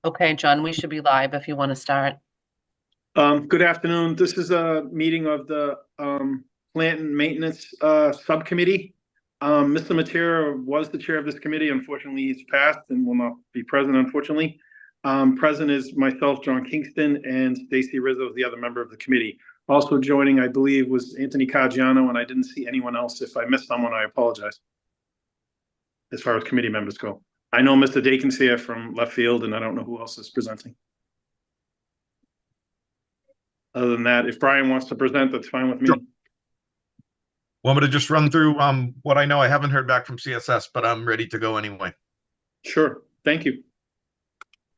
Okay, John, we should be live if you want to start. Good afternoon. This is a meeting of the Plant and Maintenance Subcommittee. Mr. Matera was the chair of this committee. Unfortunately, he's passed and will not be present, unfortunately. Present is myself, John Kingston, and Stacy Rizzo is the other member of the committee. Also joining, I believe, was Anthony Caggiano, and I didn't see anyone else. If I missed someone, I apologize. As far as committee members go, I know Mr. Dakin's here from left field, and I don't know who else is presenting. Other than that, if Brian wants to present, that's fine with me. Sure. Want me to just run through what I know? I haven't heard back from CSS, but I'm ready to go anyway. Sure. Thank you.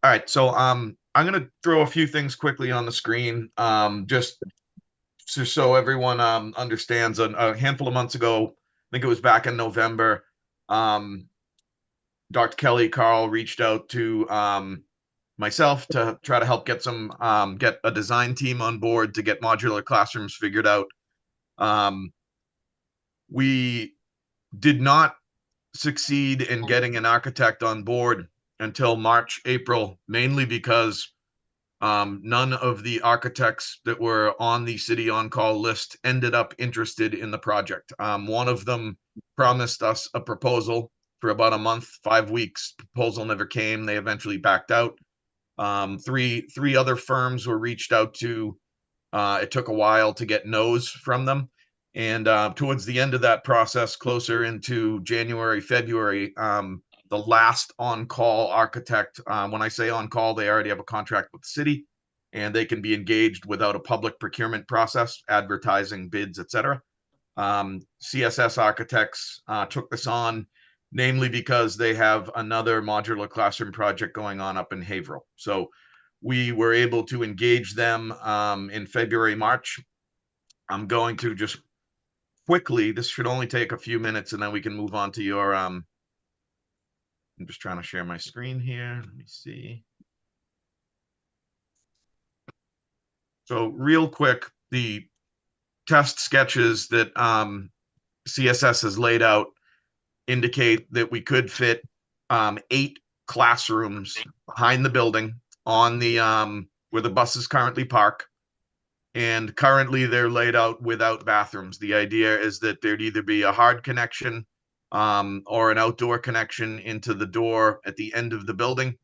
All right. So I'm going to throw a few things quickly on the screen, just so everyone understands. A handful of months ago, I think it was back in November, Dr. Kelly Carl reached out to myself to try to help get a design team on board to get modular classrooms figured out. We did not succeed in getting an architect on board until March, April, mainly because none of the architects that were on the city on-call list ended up interested in the project. One of them promised us a proposal for about a month, 5 weeks. Proposal never came. They eventually backed out. Three other firms were reached out to. It took a while to get no's from them. And towards the end of that process, closer into January, February, the last on-call architect, when I say on-call, they already have a contract with the city, and they can be engaged without a public procurement process, advertising, bids, etc. CSS architects took this on, namely because they have another modular classroom project going on up in Haverhill. So we were able to engage them in February, March. I'm going to just quickly, this should only take a few minutes, and then we can move on to your, I'm just trying to share my screen here. Let me see. So real quick, the test sketches that CSS has laid out indicate that we could fit 8 classrooms behind the building on the where the buses currently park. And currently they're laid out without bathrooms. The idea is that there'd either be a hard connection or an outdoor connection into the door at the end of the building.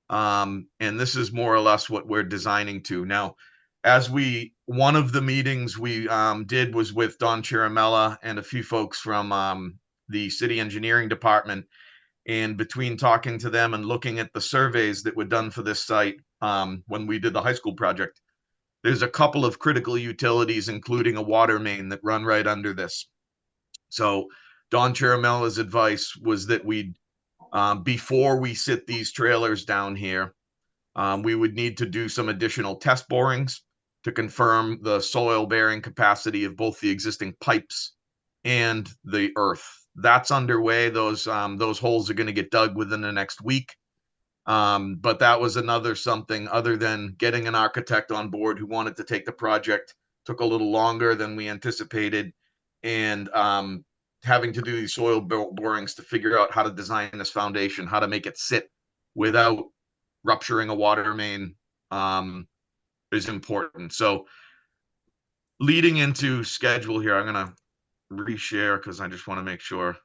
And this is more or less what we're designing to. Now, one of the meetings we did was with Don Chiramella and a few folks from the city engineering department. And between talking to them and looking at the surveys that were done for this site when we did the high school project, there's a couple of critical utilities, including a water main, that run right under this. So Don Chiramella's advice was that before we sit these trailers down here, we would need to do some additional test borings to confirm the soil bearing capacity of both the existing pipes and the earth. That's underway. Those holes are going to get dug within the next week. But that was something other than getting an architect on board who wanted to take the project, took a little longer than we anticipated, and having to do these soil borings to figure out how to design this foundation, how to make it sit without rupturing a water main is important. So leading into schedule here, I'm going to reshare because I just want to make sure.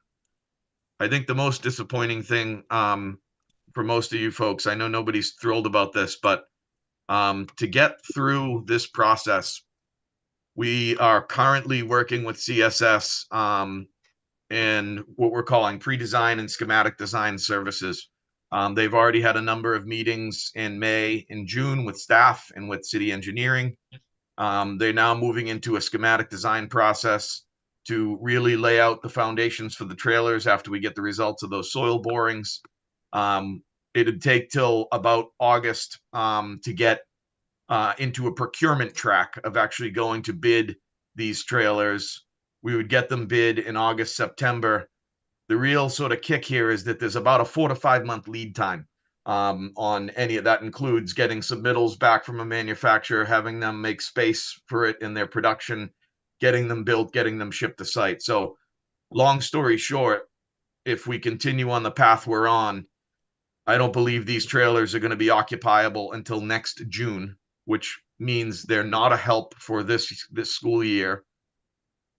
I think the most disappointing thing for most of you folks, I know nobody's thrilled about this, but to get through this process, we are currently working with CSS and what we're calling pre-design and schematic design services. They've already had a number of meetings in May and June with staff and with city engineering. They're now moving into a schematic design process to really lay out the foundations for the trailers after we get the results of those soil borings. It'd take till about August to get into a procurement track of actually going to bid these trailers. We would get them bid in August, September. The real sort of kick here is that there's about a 4 to 5 month lead time on any of that. Includes getting submittals back from a manufacturer, having them make space for it in their production, getting them built, getting them shipped to site. So long story short, if we continue on the path we're on, I don't believe these trailers are going to be occupiable until next June, which means they're not a help for this school year.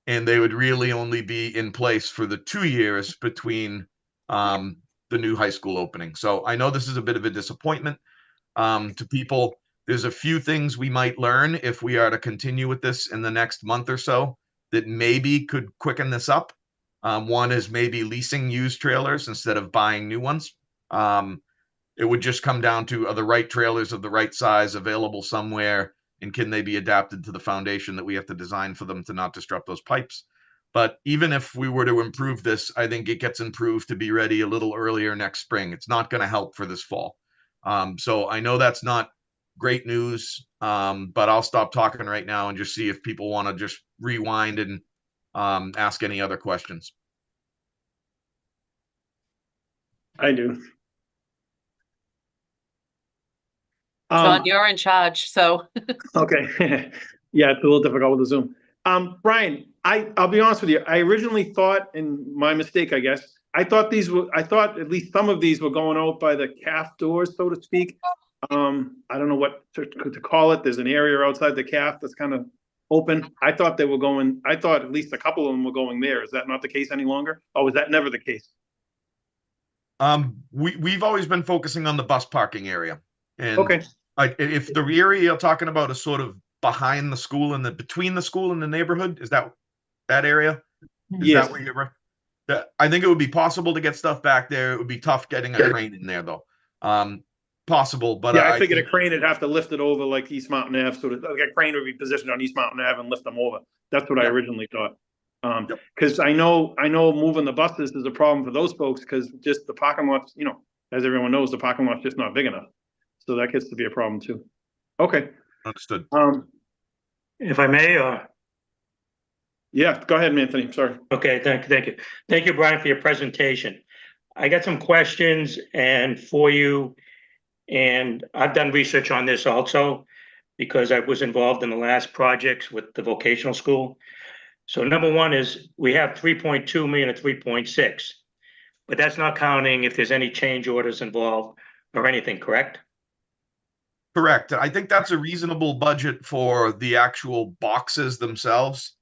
And they would really only be in place for the 2 years between the new high school opening. So I know this is a bit of a disappointment to people. There's a few things we might learn if we are to continue with this in the next month or so that maybe could quicken this up. One is maybe leasing used trailers instead of buying new ones. It would just come down to, are the right trailers of the right size available somewhere, and can they be adapted to the foundation that we have to design for them to not disrupt those pipes? But even if we were to improve this, I think it gets improved to be ready a little earlier next spring. It's not going to help for this fall. So I know that's not great news, but I'll stop talking right now and just see if people want to just rewind and ask any other questions. I do. John, you're in charge, so. Okay. Yeah, it's a little difficult with the Zoom. Brian, I'll be honest with you. I originally thought, and my mistake, I guess, I thought at least some of these were going out by the calf doors, so to speak. I don't know what to call it. There's an area outside the calf that's kind of open. I thought at least a couple of them were going there. Is that not the case any longer? Or was that never the case? We've always been focusing on the bus parking area. And okay. If the area you're talking about is sort of behind the school and between the school and the neighborhood, is that area? Is yes. that where you're? I think it would be possible to get stuff back there. It would be tough getting a crane in there, though. Possible, but yeah, I figured a crane would have to lift it over like East Mountain Ave, so that like a crane would be positioned on East Mountain Ave and lift them over. That's what I originally thought. Because I know moving the buses is a problem for those folks because just the parking lots, as everyone knows, the parking lot's just not big enough. So that gets to be a problem too. Okay. Understood. If I may, yeah, go ahead, Anthony. Sorry. Okay, thank you, Brian, for your presentation. I got some questions for you, and I've done research on this also because I was involved in the last projects with the vocational school. So number one is we have 3.2 million and 3.6, but that's not counting if there's any change orders involved or anything, correct? Correct. I think that's a reasonable budget for the actual boxes themselves.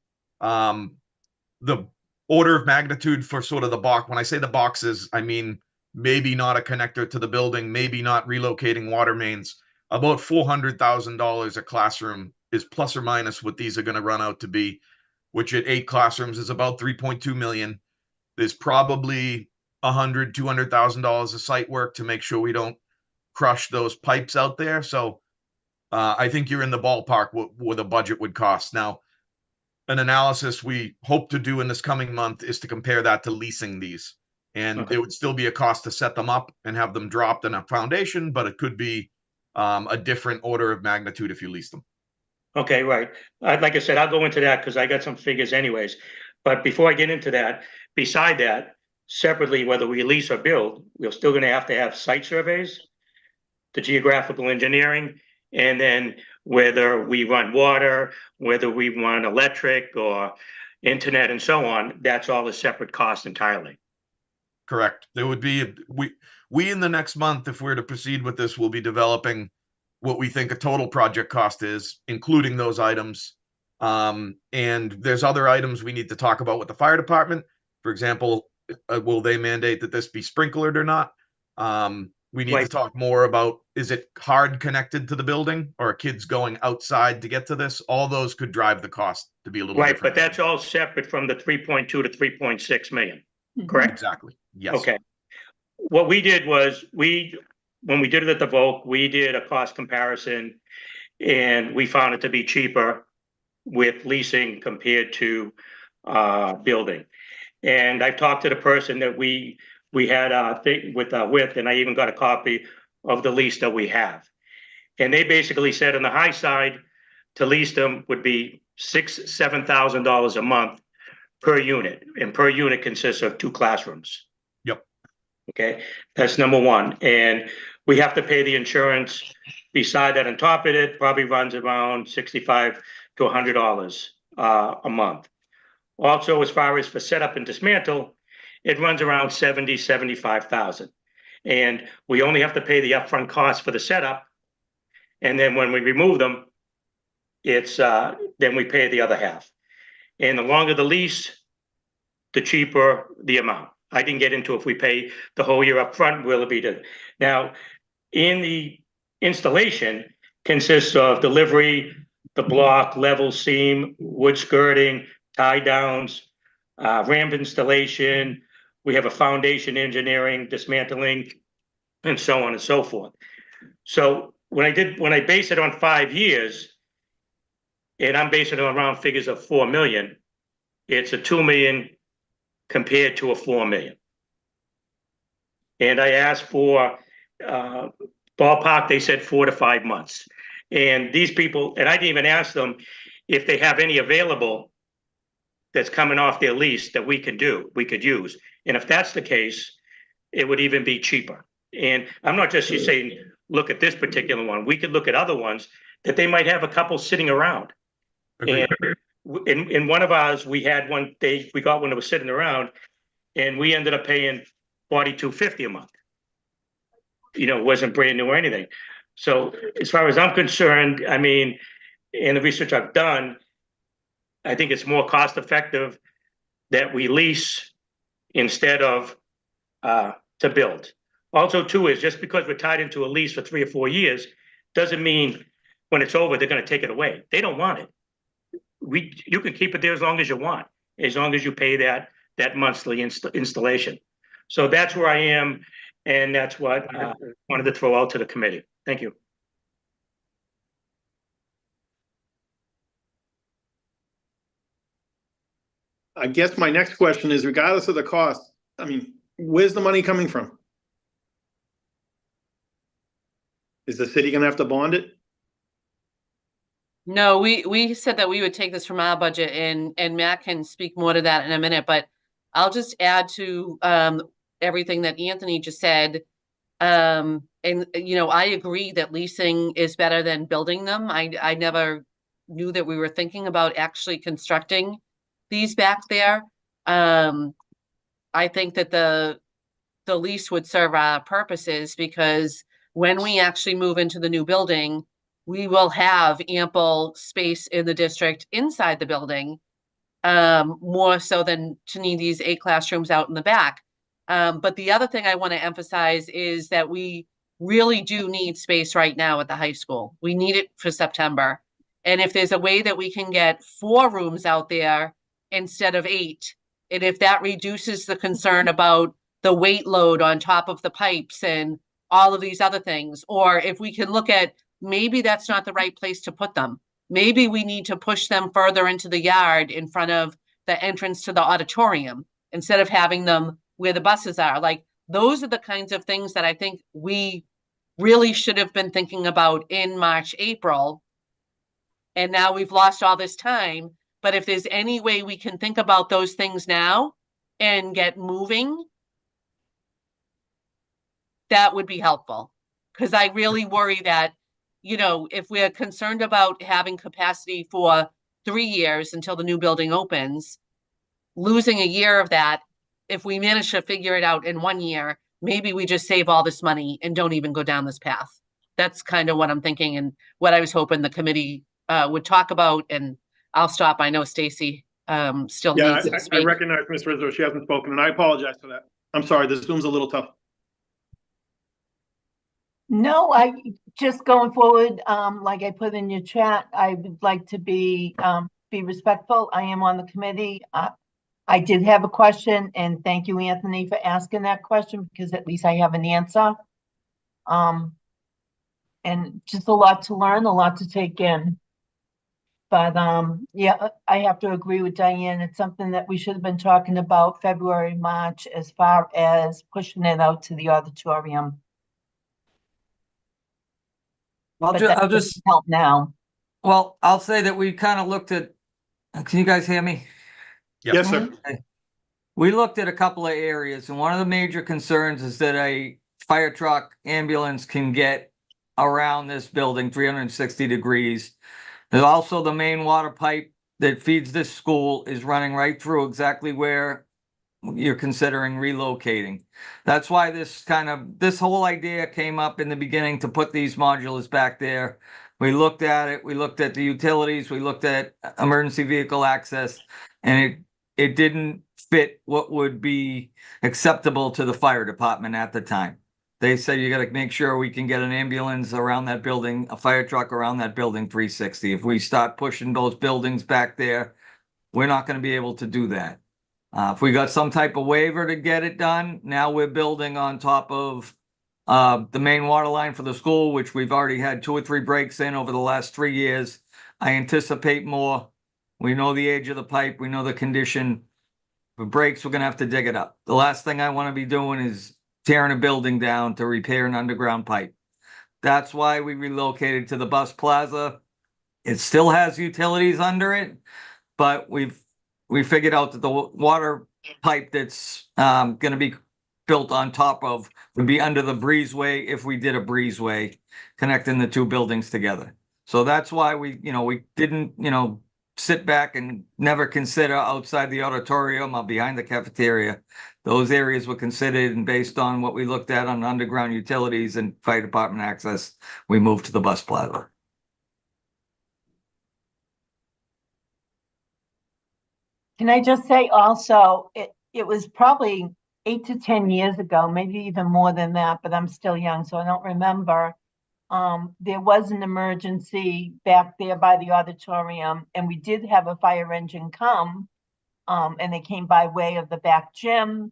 The order of magnitude for sort of the box, when I say the boxes, I mean maybe not a connector to the building, maybe not relocating water mains. About $400,000 a classroom is plus or minus what these are going to run out to be, which at 8 classrooms is about 3.2 million. There's probably $200,000 of site work to make sure we don't crush those pipes out there. So I think you're in the ballpark what a budget would cost. Now, an analysis we hope to do in this coming month is to compare that to leasing these. And it would still be a cost to set them up and have them dropped in a foundation, but it could be a different order of magnitude if you lease them. Okay, right. Like I said, I'll go into that because I got some figures anyways. But before I get into that, beside that, separately, whether we lease or build, we're still going to have site surveys, the geographical engineering, and then whether we run water, whether we run electric or internet and so on, that's all a separate cost entirely. Correct. There would be, we in the next month, if we're to proceed with this, we'll be developing what we think a total project cost is, including those items. And there's other items we need to talk about with the fire department. For example, will they mandate that this be sprinklered or not? We need to talk more about, is it hard connected to the building or are kids going outside to get to this? All those could drive the cost to be a little different. But that's all separate from the 3.2 to 3.6 million, correct? Exactly. Yes. Okay. What we did was when we did it at the Voc, we did a cost comparison and we found it to be cheaper with leasing compared to building. And I've talked to the person that we had a thing with, and I even got a copy of the lease that we have. And they basically said on the high side to lease them would be $7,000 a month per unit, and per unit consists of 2 classrooms. Yep. Okay, that's number one. And we have to pay the insurance. Beside that, on top of it, probably runs around $65 to $100 a month. Also, as far as for setup and dismantle, it runs around 75,000. And we only have to pay the upfront cost for the setup. And then when we remove them, it's, then we pay the other half. And the longer the lease, the cheaper the amount. I didn't get into if we pay the whole year up front, will it be the, now, in the installation consists of delivery, the block, level seam, wood skirting, tie downs, ramp installation. We have a foundation engineering, dismantling, and so on and so forth. So when I base it on 5 years, and I'm basing it on round figures of 4 million, it's a 2 million compared to a 4 million. And I asked for ballpark, they said 4 to 5 months. And these people, and I didn't even ask them if they have any available that's coming off their lease that we could use. And if that's the case, it would even be cheaper. And I'm not just saying, look at this particular one. We could look at other ones that they might have a couple sitting around. Agreed. And in one of ours, we got one that was sitting around, and we ended up paying $42.50 a month. You know, it wasn't brand new or anything. So as far as I'm concerned, I mean, in the research I've done, I think it's more cost effective that we lease instead of to build. Also, too, is just because we're tied into a lease for 3 or 4 years doesn't mean when it's over they're going to take it away. They don't want it. You can keep it there as long as you want, as long as you pay that monthly installation. So that's where I am, and that's what I wanted to throw out to the committee. Thank you. I guess my next question is, regardless of the cost, I mean, where's the money coming from? Is the city gonna have to bond it? No, we said that we would take this from our budget, and Matt can speak more to that in a minute, but I'll just add to everything that Anthony just said. And you know, I agree that leasing is better than building them. I never knew that we were thinking about actually constructing these back there. I think that the lease would serve our purposes, because when we actually move into the new building, we will have ample space in the district inside the building, more so than to need these 8 classrooms out in the back. But the other thing I want to emphasize is that we really do need space right now at the high school. We need it for September. And if there's a way that we can get 4 rooms out there instead of 8, and if that reduces the concern about the weight load on top of the pipes and all of these other things, or if we can look at, maybe that's not the right place to put them. Maybe we need to push them further into the yard in front of the entrance to the auditorium instead of having them where the buses are. Like, those are the kinds of things that I think we really should have been thinking about in March, April. And now we've lost all this time. But if there's any way we can think about those things now and get moving, that would be helpful. Because I really worry that, you know, if we're concerned about having capacity for 3 years until the new building opens, losing a year of that, if we manage to figure it out in 1 year, maybe we just save all this money and don't even go down this path. That's kind of what I'm thinking, and what I was hoping the committee would talk about. And I'll stop. I know Stacy still needs to speak. I recognize Ms. Rizzo. She hasn't spoken, and I apologize for that. I'm sorry. The Zoom's a little tough. No, I just going forward, like I put in your chat, I would like to be respectful. I am on the committee. I did have a question, and thank you, Anthony, for asking that question, because at least I have an answer. And just a lot to learn, a lot to take in. But yeah, I have to agree with Diane. It's something that we should have been talking about February, March, as far as pushing it out to the auditorium. I'll just help now. Well, I'll say that we kind of looked at, can you guys hear me? Yes, sir. Okay. We looked at a couple of areas, and one of the major concerns is that a fire truck ambulance can get around this building 360 degrees. There's also the main water pipe that feeds this school is running right through exactly where you're considering relocating. That's why this whole idea came up in the beginning to put these modulars back there. We looked at it, we looked at the utilities, we looked at emergency vehicle access, and it didn't fit what would be acceptable to the fire department at the time. They said you gotta make sure we can get an ambulance around that building, a fire truck around that building 360. If we start pushing those buildings back there, we're not gonna be able to do that. If we got some type of waiver to get it done, now we're building on top of the main water line for the school, which we've already had 2 or 3 breaks in over the last 3 years. I anticipate more. We know the age of the pipe, we know the condition. For breaks, we're gonna have to dig it up. The last thing I want to be doing is tearing a building down to repair an underground pipe. That's why we relocated to the bus plaza. It still has utilities under it, but we figured out that the water pipe that's gonna be built on top of would be under the breezeway if we did a breezeway connecting the 2 buildings together. So that's why we didn't, sit back and never consider outside the auditorium or behind the cafeteria. Those areas were considered, and based on what we looked at on underground utilities and fire department access, we moved to the bus plaza. Can I just say also, it was probably 8 to 10 years ago, maybe even more than that, but I'm still young, so I don't remember. There was an emergency back there by the auditorium, and we did have a fire engine come, and they came by way of the back gym,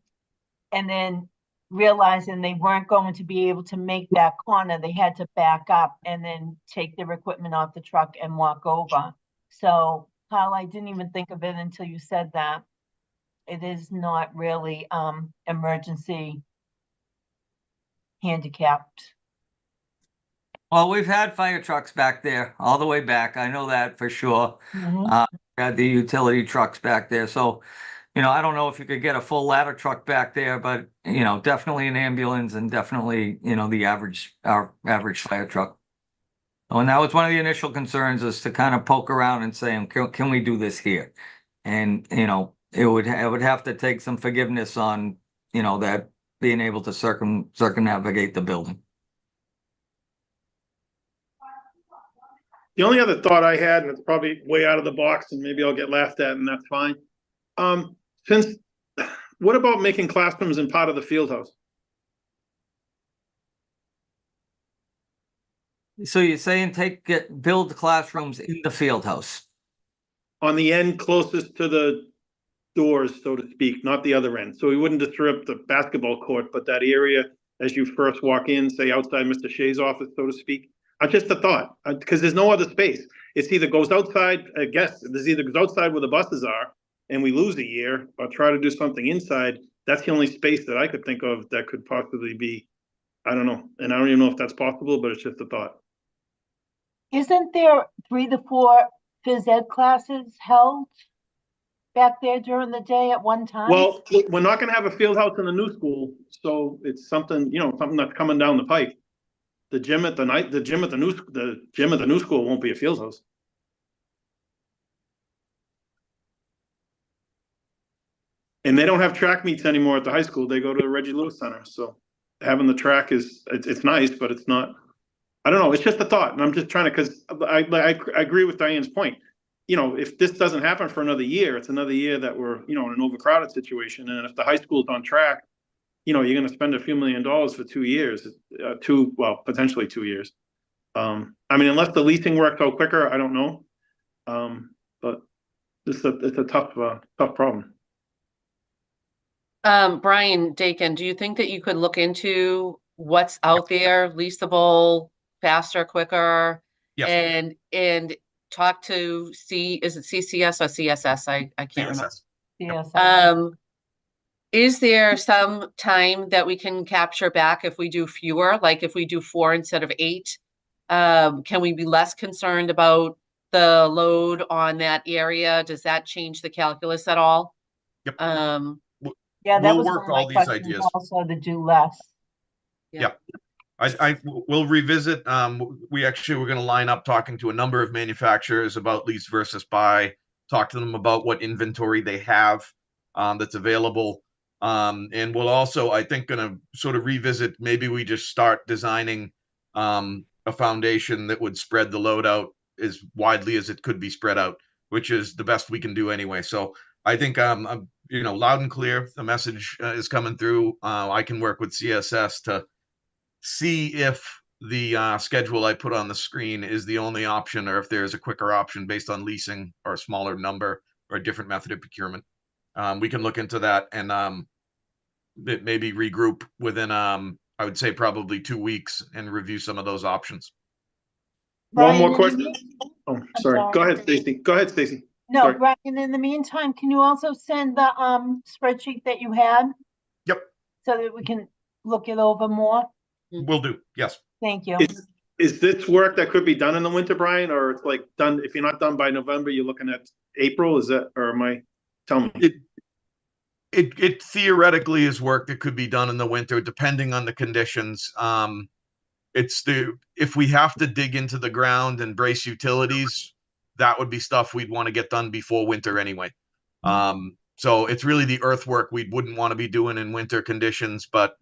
and then realizing they weren't going to be able to make that corner, they had to back up and then take their equipment off the truck and walk over. So, Carl, I didn't even think of it until you said that. It is not really emergency handicapped. Well, we've had fire trucks back there all the way back. I know that for sure. Mhm. Had the utility trucks back there. So, I don't know if you could get a full ladder truck back there, but, definitely an ambulance and definitely, our average fire truck. Oh, and that was one of the initial concerns, is to kind of poke around and say, can we do this here? And, it would have to take some forgiveness on, that being able to circumnavigate the building. The only other thought I had, and it's probably way out of the box, and maybe I'll get laughed at, and that's fine. What about making classrooms in part of the field house? So you're saying build classrooms in the field house? On the end closest to the doors, so to speak, not the other end. So we wouldn't disrupt the basketball court, but that area as you first walk in, say outside Mr. Shea's office, so to speak. Just a thought, because there's no other space. It's either goes outside, I guess, there's either goes outside where the buses are and we lose a year, or try to do something inside. That's the only space that I could think of that could possibly be, I don't know. And I don't even know if that's possible, but it's just a thought. Isn't there 3 to 4 phys ed classes held back there during the day at one time? Well, we're not gonna have a field house in the new school, so it's something, something that's coming down the pipe. The gym at the new school won't be a field house. And they don't have track meets anymore at the high school. They go to the Reggie Lewis Center. So having the track it's nice, but it's not. I don't know. It's just a thought, and I'm just trying to, because I agree with Diane's point. If this doesn't happen for another year, it's another year that we're in an overcrowded situation. And if the high school's on track, you're going to spend a few $1 million for 2 years, potentially 2 years. I mean, unless the leasing works out quicker, I don't know. But it's a tough problem. Brian Dakin, do you think that you could look into what's out there, leasable, faster, quicker? Yes. And talk to is it CCS or CSS? I can't remember. Yes. Is there some time that we can capture back if we do fewer, like if we do 4 instead of 8? Can we be less concerned about the load on that area? Does that change the calculus at all? Yep. Yeah, that We'll was work one of all my these questions ideas. also, to do less. Yeah. I will revisit. We're going to line up talking to a number of manufacturers about lease versus buy, talk to them about what inventory they have that's available, And we'll also, I think, gonna sort of revisit, maybe we just start designing a foundation that would spread the load out as widely as it could be spread out, which is the best we can do anyway. So I think I'm, loud and clear, the message is coming through. I can work with CSS to see if the schedule I put on the screen is the only option, or if there's a quicker option based on leasing or a smaller number or a different method of procurement. We can look into that and maybe regroup within, I would say probably 2 weeks, and review some of those options. One more Brian, question. Oh, sorry. sorry. Go ahead, Stacy. Go ahead, Stacy. No, Sorry. Brian, in the meantime, can you also send the spreadsheet that you had? Yep. So that we can look it over more? Will do. Yes. Thank you. Is this work that could be done in the winter, Brian, or it's like done, if you're not done by November, you're looking at April? Is that, or am I, tell me? It theoretically is work that could be done in the winter, depending on the conditions. If we have to dig into the ground and brace utilities, that would be stuff we'd want to get done before winter anyway. So it's really the earthwork we wouldn't want to be doing in winter conditions, but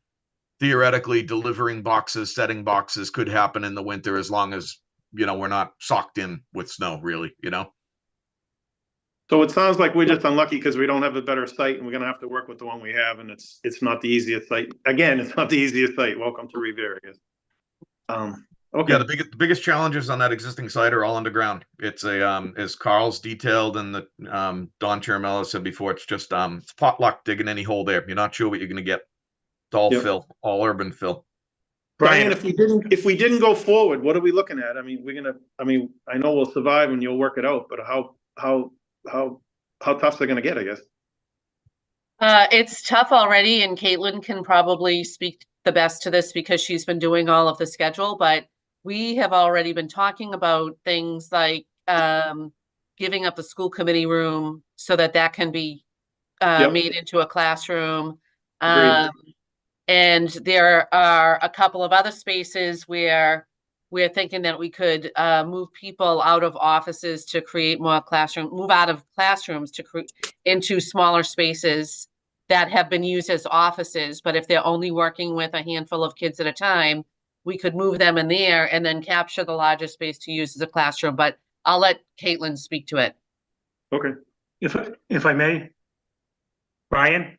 theoretically delivering boxes, setting boxes could happen in the winter, as long as, we're not socked in with snow, really, So it sounds like we're just unlucky because we don't have a better site, and we're gonna have to work with the one we have, and it's not the easiest site. Again, it's not the easiest site. Welcome to Revere, I guess. Okay. Yeah, the biggest challenges on that existing site are all underground. It's as Carl's detailed, and the Don Chiramello said before, it's just it's potluck digging any hole there. You're not sure what you're gonna get. It's all Yep. fill, all urban fill. Brian, if we didn't go forward, what are we looking at? I mean, I know we'll survive and you'll work it out, but how tough's it gonna get, I guess? It's tough already, and Caitlin can probably speak the best to this because she's been doing all of the schedule, but we have already been talking about things like giving up the school committee room so that can be Yep. made into a classroom. Agreed. And there are a couple of other spaces where we're thinking that we could move people out of offices to create more move out of classrooms to create into smaller spaces that have been used as offices. But if they're only working with a handful of kids at a time, we could move them in there and then capture the larger space to use as a classroom. But I'll let Caitlin speak to it. Okay. If I may, Brian?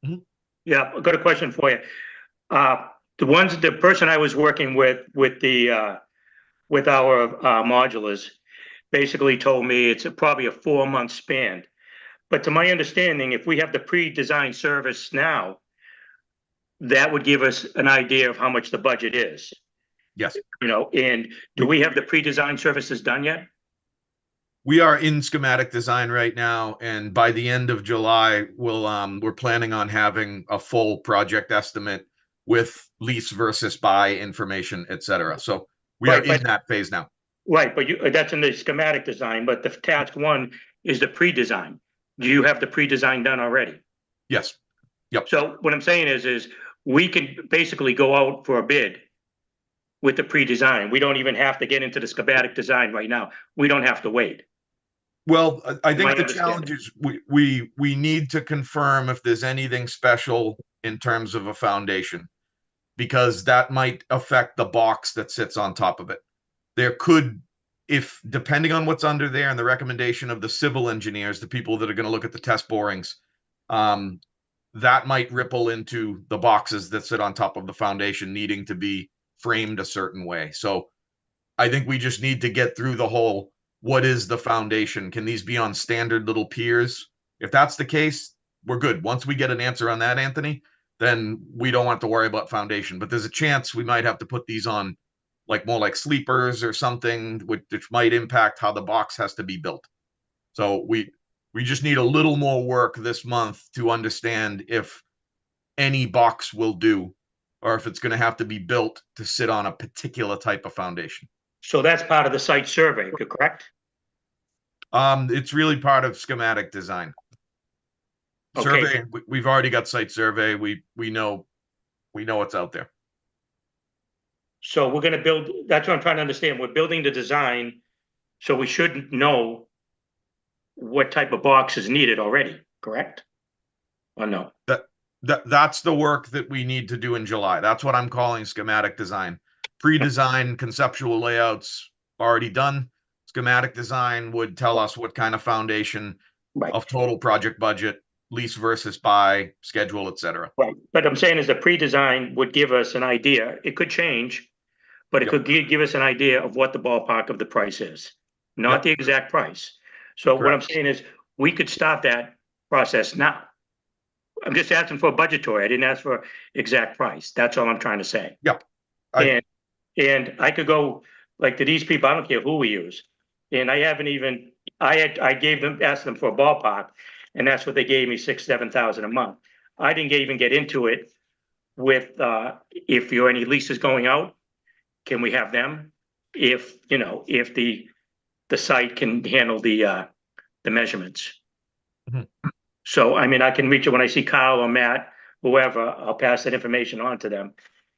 Mhm. Yeah, I've got a question for you. The person I was working with our modulars basically told me it's probably a 4-month span. But to my understanding, if we have the pre-designed service now, that would give us an idea of how much the budget is. Yes. And do we have the pre-designed services done yet? We are in schematic design right now, and by the end of July, we're planning on having a full project estimate with lease versus buy information, et cetera. So we are in that phase now. Right, but that's in the schematic design, but the task one is the pre-design. Do you have the pre-design done already? Yes. Yep. So what I'm saying is we can basically go out for a bid with the pre-design. We don't even have to get into the schematic design right now. We don't have to wait. Well, I think My the challenge is we need to confirm if there's anything special in terms of a foundation, because that might affect the box that sits on top of it. There could, if depending on what's under there and the recommendation of the civil engineers, the people that are going to look at the test borings, that might ripple into the boxes that sit on top of the foundation needing to be framed a certain way. So I think we just need to get through the whole, what is the foundation? Can these be on standard little piers? If that's the case, we're good. Once we get an answer on that, Anthony, then we don't want to worry about foundation. But there's a chance we might have to put these on more like sleepers or something, which might impact how the box has to be built. So we just need a little more work this month to understand if any box will do, or if it's going to have to be built to sit on a particular type of foundation. So that's part of the site survey, correct? It's really part of schematic design. Okay. Survey, we've already got site survey. We know what's out there. So we're going to build, that's what I'm trying to understand. We're building the design, so we should know what type of box is needed already, correct? or no? That's the work that we need to do in July. That's what I'm calling schematic design. Pre-design conceptual layouts already done. Schematic design would tell us what kind of foundation Right, of total project budget, lease versus buy, schedule, etc. right. But I'm saying is the pre-design would give us an idea. It could change, but it Yep. could give us an idea of what the ballpark of the price is, not Yep. the exact price. So what I'm Correct. saying is we could start that process now. I'm just asking for a budgetary. I didn't ask for exact price. That's all I'm trying to say. Yep. I- And I could go like to these people, I don't care who we use. And I haven't even, I gave them, asked them for a ballpark, and that's what they gave me, 6,000-7,000 a month. I didn't even get into it with, if you're any leases going out, can we have them? If, you know, if the site can handle the measurements. Mhm. So, I mean, I can reach it when I see Kyle or Matt, whoever, I'll pass that information on to them.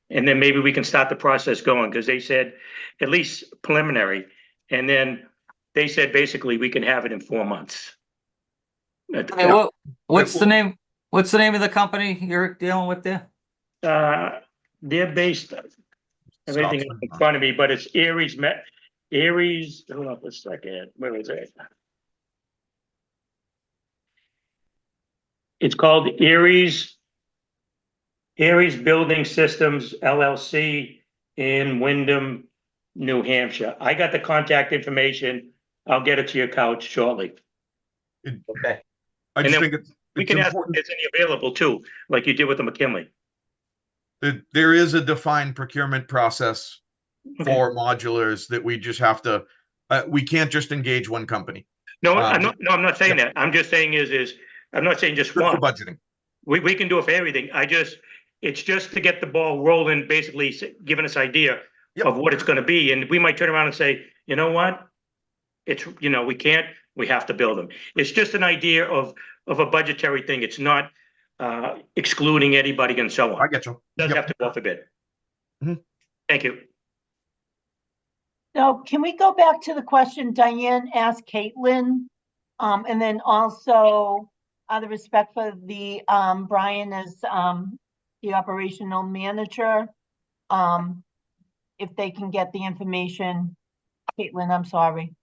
And then maybe we can start the process going, because they said at least preliminary. And then they said basically we can have it in 4 months. Hey, what's the name? What's the name of the company you're dealing with there? They're based, I have everything in front of me, but it's Aries, hold on a second, where is it? It's called Aries Building Systems LLC in Wyndham, New Hampshire. I got the contact information. I'll get it to your couch shortly. Okay. I And just then think We it's can ask if important there's any available too, like you did with the McKinley. that there is a defined procurement process Okay. for modulars that we just have to, we can't just engage one company. No, I'm not saying Yep. that. I'm just saying I'm not saying just Good for one. budgeting. We can do it for everything. It's just to get the ball rolling, basically giving us idea Yep. of what it's gonna be, and we might turn around and say, you know what? It's, you know, we have to build them. It's just an idea of a budgetary thing. It's not excluding anybody and so I on. get you. Doesn't Yep. have to go for bid. Mhm. Thank you. Now, can we go back to the question Diane asked Caitlin? And then also, out of respect for the, Brian as, the operational manager, if they can get the information. Caitlin, I'm sorry.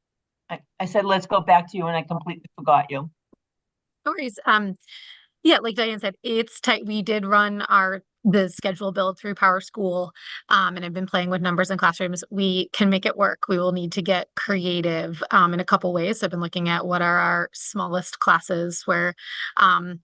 I said, let's go back to you and I completely forgot you. No worries. Yeah, like Diane said, it's tight. We did run the schedule build through Power School, and I've been playing with numbers in classrooms. We can make it work. We will need to get creative in a couple ways. I've been looking at what are our smallest classes where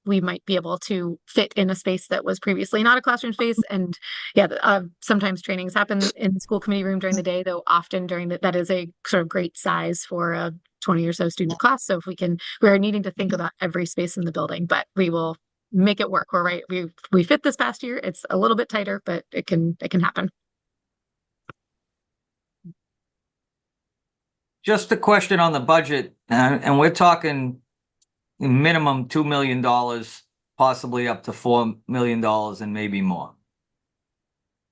we might be able to fit in a space that was previously not a classroom space. And yeah, sometimes trainings happen in the school committee room during the day, though often that is a sort of great size for a 20 or so student class. So if we're needing to think about every space in the building, but we will make it work. We're right. We fit this past year. It's a little bit tighter, but it can happen. Just a question on the budget, and we're talking minimum $2 million, possibly up to $4 million and maybe more.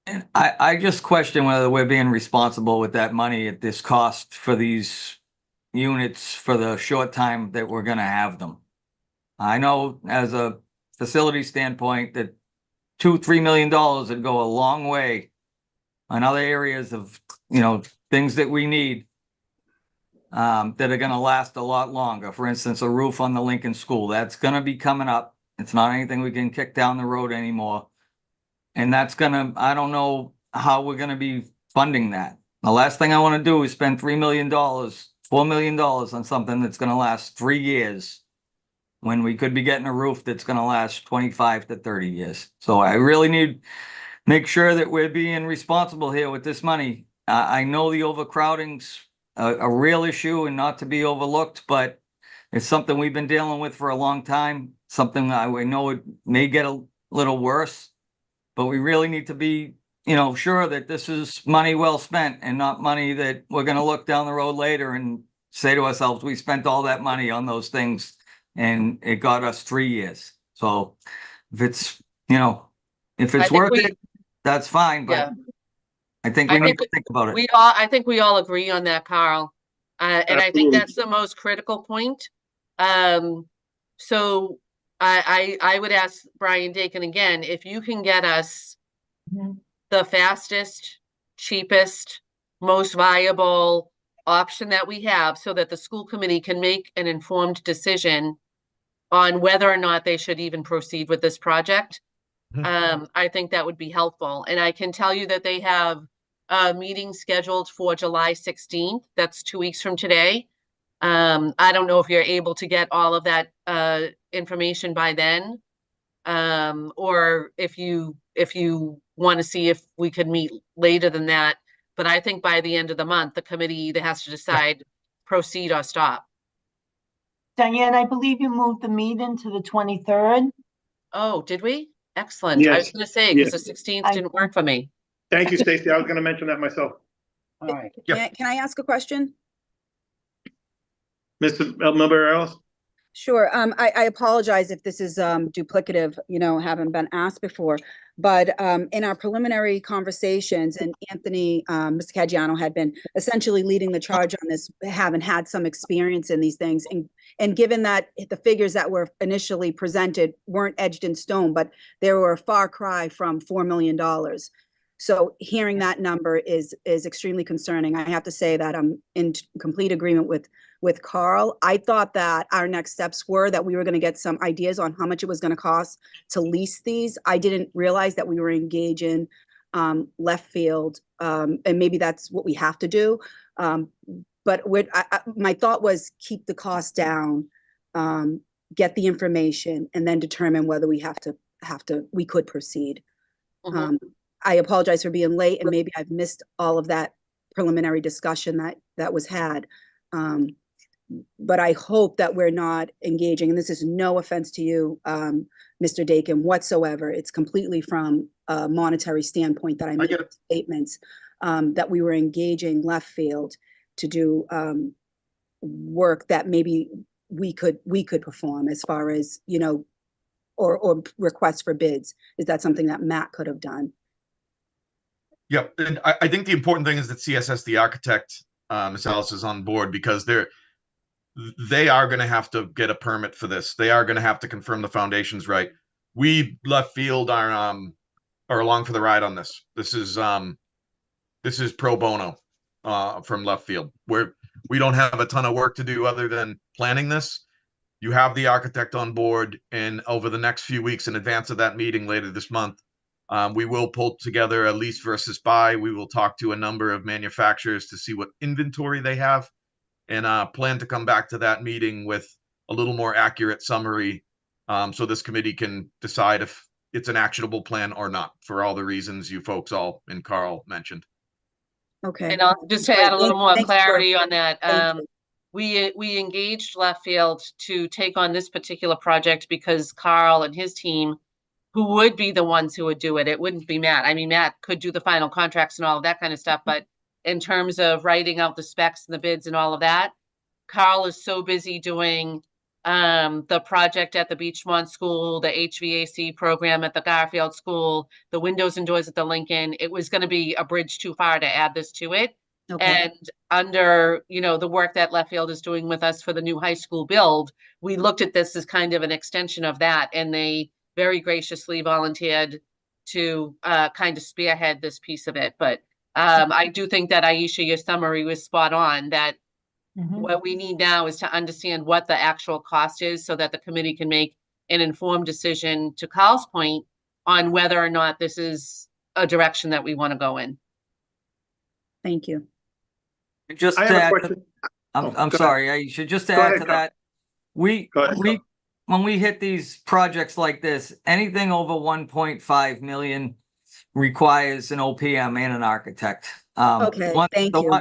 And I just question whether we're being responsible with that money at this cost for these units for the short time that we're gonna have them. I know as a facility standpoint that $2-3 million would go a long way on other areas of, things that we need that are gonna last a lot longer. For instance, a roof on the Lincoln School, that's gonna be coming up. It's not anything we can kick down the road anymore. And I don't know how we're gonna be funding that. The last thing I wanna do is spend $3 million, $4 million on something that's gonna last 3 years when we could be getting a roof that's gonna last 25 to 30 years. So I really need make sure that we're being responsible here with this money. I know the overcrowding's a real issue and not to be overlooked, but it's something we've been dealing with for a long time. Something I know it may get a little worse, but we really need to be, sure that this is money well spent and not money that we're going to look down the road later and say to ourselves, we spent all that money on those things and it got us 3 years. So if it's, if it's worth it, that's fine, but Yeah. I think we need to think about it. I think we all agree on that, Carl. And I think Absolutely. that's the most critical point. So I would ask Brian Dakin again, if you can get us Mhm. the fastest, cheapest, most viable option that we have so that the school committee can make an informed decision on whether or not they should even proceed with this project. I think that would be helpful. And I can tell you that they have a meeting scheduled for July 16th. That's 2 weeks from today. I don't know if you're able to get all of that information by then. Or if you want to see if we could meet later than that. But I think by the end of the month, the committee either has to decide proceed or stop. Diane, I believe you moved the meeting to the 23rd. Oh, did we? Excellent. I was Yes, gonna say, because the yes. 16th didn't work for me. Thank you, Stacy. I was gonna mention that myself. All right. Yeah. Can I ask a question? Mr. Member Ellis? Sure. I apologize if this is duplicative, haven't been asked before. But in our preliminary conversations, and Anthony, Mr. Caggiano had been essentially leading the charge on this, having had some experience in these things. And given that the figures that were initially presented weren't etched in stone, but they were a far cry from $4 million. So hearing that number is extremely concerning. I have to say that I'm in complete agreement with Carl. I thought that our next steps were that we were going to get some ideas on how much it was going to cost to lease these. I didn't realize that we were engaging left field, and maybe that's what we have to do. But my thought was keep the cost down, get the information, and then determine whether we we could proceed. Mhm. I apologize for being late, and maybe I've missed all of that preliminary discussion that was had. But I hope that we're not engaging, and this is no offense to you, Mr. Dakin, whatsoever. It's completely from a monetary standpoint that I made get it. statements, that we were engaging left field to do work that maybe we could perform as far as, or requests for bids. Is that something that Matt could have done? Yep, and I think the important thing is that CSS, the architect, Ms. Ellis, is on board, because they are going to have to get a permit for this. They are going to have to confirm the foundation's right. We left field are along for the ride on this. This is pro bono from left field, where we don't have a ton of work to do other than planning this. You have the architect on board, and over the next few weeks, in advance of that meeting later this month, we will pull together a lease versus buy. We will talk to a number of manufacturers to see what inventory they have, and plan to come back to that meeting with a little more accurate summary, so this committee can decide if it's an actionable plan or not, for all the reasons you folks all and Carl mentioned. Okay. And just to Great. add a little more Thanks for- clarity on that, thank you. we engaged left field to take on this particular project because Carl and his team, who would be the ones who would do it, it wouldn't be Matt. I mean, Matt could do the final contracts and all of that kind of stuff, but in terms of writing out the specs and the bids and all of that, Carl is so busy doing the project at the Beachmont School, the HVAC program at the Garfield School, the windows and doors at the Lincoln. It was going to be a bridge too far to add this to it. Okay. And under, the work that left field is doing with us for the new high school build, we looked at this as kind of an extension of that, and they very graciously volunteered to kind of spearhead this piece of it. But I do think that, Aisha, your summary was spot on, that what we need now is to understand what the actual cost is so that the committee can make an informed decision, to Carl's point, on whether or not this is a direction that we want to go in. Thank you. Just I to have a add, question. I'm go ahead. sorry, I should just Go add ahead, to Carl. that. We Go ahead, Carl. when we hit these projects like this, anything over 1.5 million requires an OPM and an architect. Okay, thank you.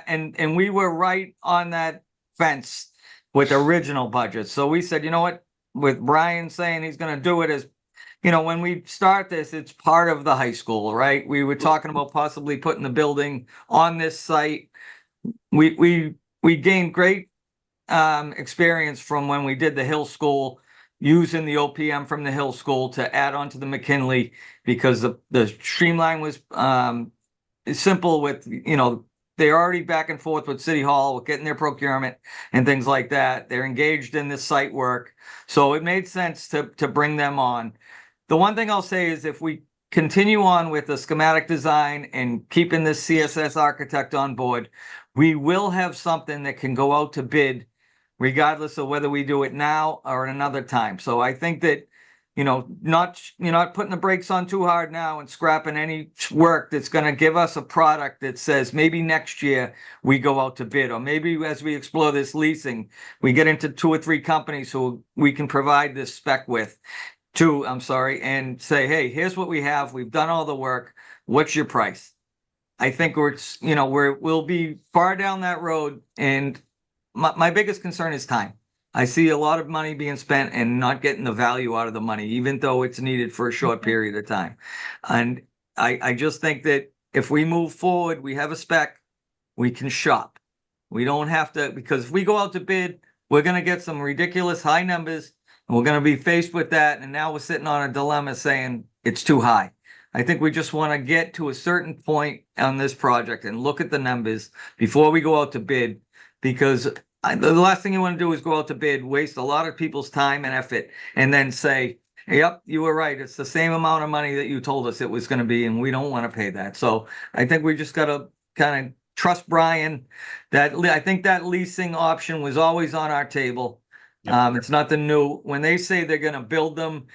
And we were right on that fence with original budget. So we said, you know what, with Brian saying he's going to do it as, when we start this, it's part of the high school, right? We were talking about possibly putting the building on this site. We gained great experience from when we did the Hill School, using the OPM from the Hill School to add on to the McKinley, because the streamline was simple with, they're already back and forth with City Hall, with getting their procurement and things like that. They're engaged in this site work. So it made sense to bring them on. The one thing I'll say is if we continue on with the schematic design and keeping this CSS architect on board, we will have something that can go out to bid regardless of whether we do it now or at another time. So I think that, you know, you're not putting the brakes on too hard now and scrapping any work that's going to give us a product that says maybe next year we go out to bid, or maybe as we explore this leasing, we get into 2 or 3 companies who we can provide this spec with. And say, hey, here's what we have. We've done all the work. What's your price? I think we'll be far down that road. And my biggest concern is time. I see a lot of money being spent and not getting the value out of the money, even though it's needed for a short period of time. And I just think that if we move forward, we have a spec, we can shop. We don't have to, because if we go out to bid, we're going to get some ridiculous high numbers. And we're going to be faced with that. And now we're sitting on a dilemma saying it's too high. I think we just want to get to a certain point on this project and look at the numbers before we go out to bid, because the last thing you want to do is go out to bid, waste a lot of people's time and effort, and then say, yep, you were right. It's the same amount of money that you told us it was going to be, and we don't want to pay that. So I think we just got to kind of trust Brian. I think that leasing option was always on our table. It's nothing new. When they say they're going to build them,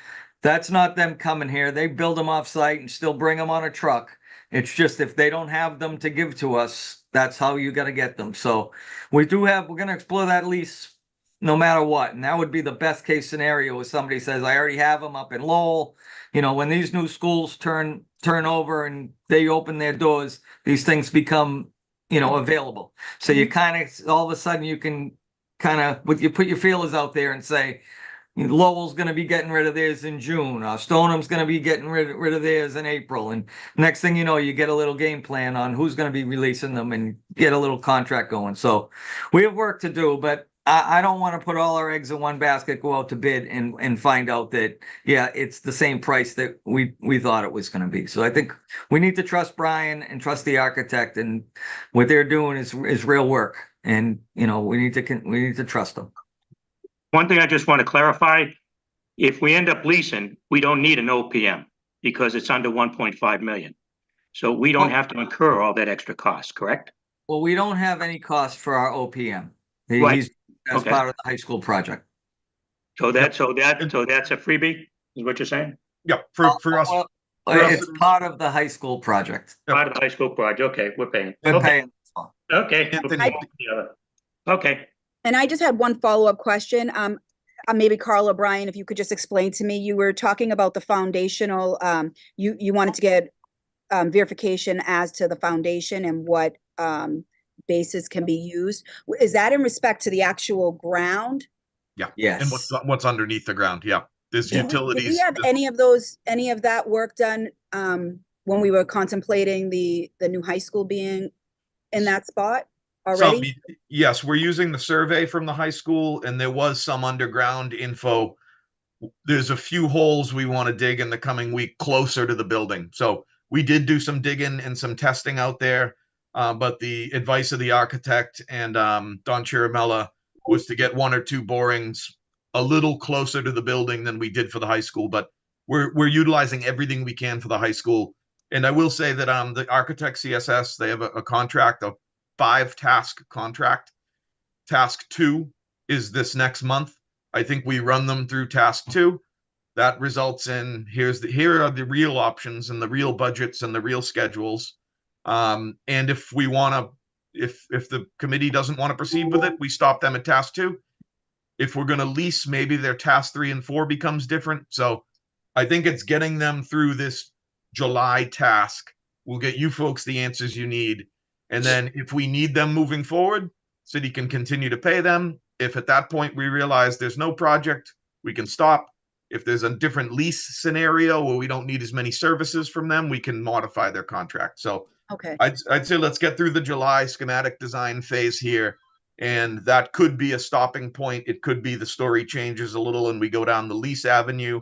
that's not them coming here. They build them off site and still bring them on a truck. It's just if they don't have them to give to us, that's how you got to get them. So we're going to explore that lease no matter what. And that would be the best case scenario if somebody says, I already have them up in Lowell. You know, when these new schools turn over and they open their doors, these things become, available. So you kind of, all of a sudden you can put your feelers out there and say, Lowell's going to be getting rid of theirs in June. Stoneham's going to be getting rid of theirs in April. And next thing you know, you get a little game plan on who's going to be releasing them and get a little contract going. So we have work to do, but I don't want to put all our eggs in one basket, go out to bid and find out that, it's the same price that we thought it was going to be. So I think we need to trust Brian and trust the architect, and what they're doing is real work. And, we need to trust them. One thing I just want to clarify, if we end up leasing, we don't need an OPM because it's under 1.5 million. So we don't have to incur all that extra cost, correct? Well, we don't have any cost for our OPM. Right. He's as Okay. part of the high school project. So that's a freebie, is what you're saying? Yeah, for us. Well, for us, it's part of the high school project. Part of the high school project. Okay, we're paying. We're Okay. paying. Okay. Anthony. We're paying for the other. Okay. And I just had one follow-up question. Maybe Carl or Brian, if you could just explain to me, you were talking about the foundational, you wanted to get verification as to the foundation and what bases can be used. Is that in respect to the actual ground? Yeah. Yes. And what's underneath the ground. Yeah. There's utilities. Did we have any of that work done when we were contemplating the new high school being in that spot already? Yes, we're using the survey from the high school, and there was some underground info. There's a few holes we want to dig in the coming week closer to the building. So we did do some digging and some testing out there. But the advice of the architect and Don Chiramella was to get 1 or 2 borings a little closer to the building than we did for the high school. But we're utilizing everything we can for the high school. And I will say that the architect CSS, they have a contract, a 5-task contract. Task 2 is this next month. I think we run them through task 2. That results in here are the real options and the real budgets and the real schedules. And if we want to, if the committee doesn't want to proceed with it, we stop them at task 2. If we're going to lease, maybe their task 3 and 4 becomes different. So I think it's getting them through this July task. We'll get you folks the answers you need. And then if we need them moving forward, city can continue to pay them. If at that point we realize there's no project, we can stop. If there's a different lease scenario where we don't need as many services from them, we can modify their contract. So Okay. I'd say let's get through the July schematic design phase here. And that could be a stopping point. It could be the story changes a little and we go down the lease avenue,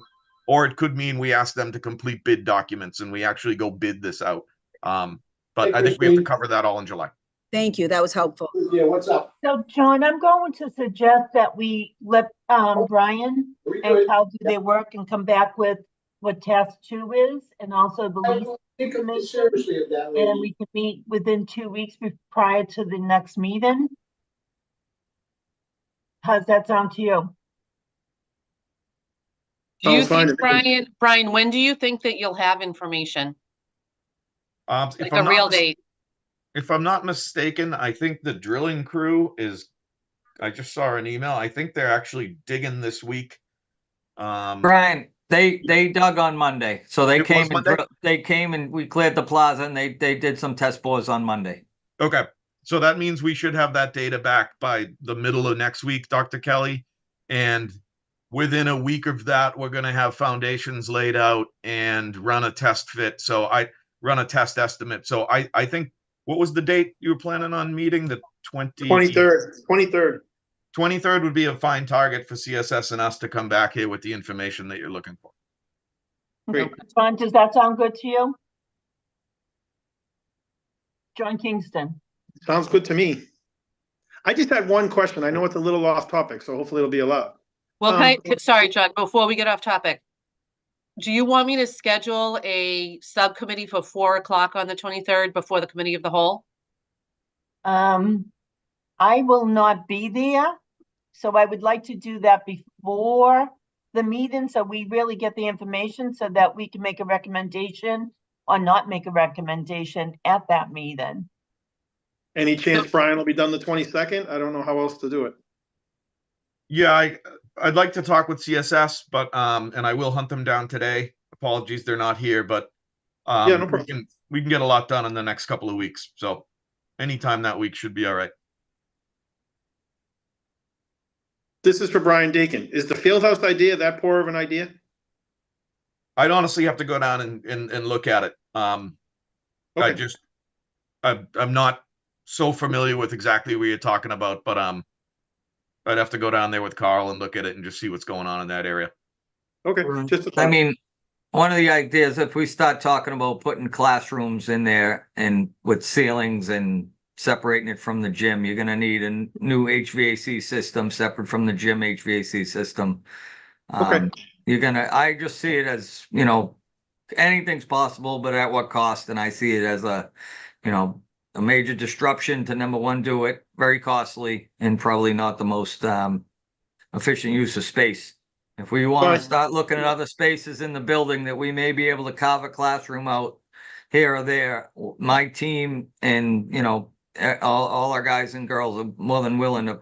or it could mean we ask them to complete bid documents and we actually go bid this out. But I think we have to cover that all in July. Thank you. That was helpful. Yeah, what's up? So, John, I'm going to suggest that we let Brian Are we and good? Cal do their work and come back with what task 2 is, and also the I lease don't think information. seriously of that And lady. we can meet within 2 weeks prior to the next meeting. How's that sound to you? Do you Sounds fine think, to me. Brian, when do you think that you'll have information? If Like I'm a real not, date? if I'm not mistaken, I think the drilling crew is, I just saw an email. I think they're actually digging this week. Brian, they dug on Monday, so they It was came and Monday? they came and we cleared the plaza and they did some test bores on Monday. Okay, so that means we should have that data back by the middle of next week, Dr. Kelly. And within a week of that, we're gonna have foundations laid out and run a test fit. So I run a test estimate. So I think, what was the date you were planning on meeting? The 23rd. 23rd would be a fine target for CSS and us to come back here with the information that you're looking for. Great. John, does that sound good to you? John Kingston. Sounds good to me. I just had one question. I know it's a little off topic, so hopefully it'll be allowed. Well, sorry, John, before we get off topic. Do you want me to schedule a subcommittee for 4 o'clock on the 23rd before the committee of the whole? I will not be there, so I would like to do that before the meeting, so we really get the information so that we can make a recommendation or not make a recommendation at that meeting. Any chance Brian will be done the 22nd? I don't know how else to do it. Yeah, I'd like to talk with CSS, but and I will hunt them down today. Apologies, they're not here, but Yeah, no problem. we can get a lot done in the next couple of weeks. So anytime that week should be all right. This is for Brian Dakin. Is the Fieldhouse idea that poor of an idea? I'd honestly have to go down and look at it. Okay. I'm not so familiar with exactly what you're talking about, but I'd have to go down there with Carl and look at it and just see what's going on in that area. Okay, just a I thought. mean, one of the ideas, if we start talking about putting classrooms in there and with ceilings and separating it from the gym, you're gonna need a new HVAC system separate from the gym HVAC system. Okay. I just see it as, anything's possible, but at what cost? And I see it as a major disruption to, number one, do it, very costly and probably not the most efficient use of space. If we want Fine. to start looking at other spaces in the building that we may be able to carve a classroom out here or there, my team and, all our guys and girls are more than willing to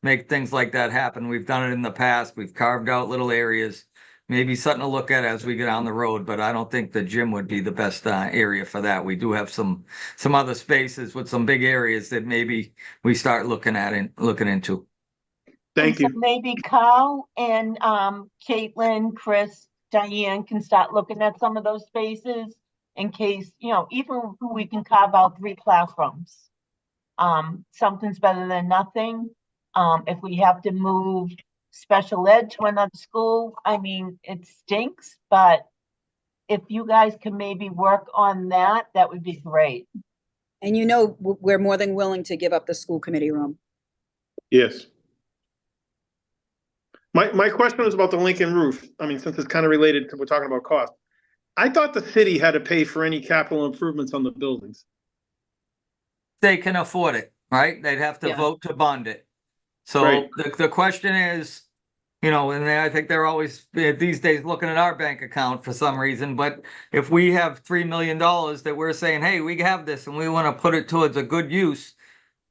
make things like that happen. We've done it in the past. We've carved out little areas, maybe something to look at as we get down the road, but I don't think the gym would be the best area for that. We do have some other spaces with some big areas that maybe we start looking into. Thank And so you. maybe Carl and Caitlin, Chris, Diane can start looking at some of those spaces in case, even we can carve out 3 classrooms. Something's better than nothing. If we have to move special ed to another school, I mean, it stinks, but if you guys can maybe work on that, that would be great. And we're more than willing to give up the school committee room. Yes. My question was about the Lincoln roof. I mean, since it's kind of related to, we're talking about cost. I thought the city had to pay for any capital improvements on the buildings. They can afford it, right? They'd have to Yeah. vote to bond it. So Right. the question is, and I think they're always these days looking at our bank account for some reason. But if we have $3 million that we're saying, hey, we have this and we want to put it towards a good use,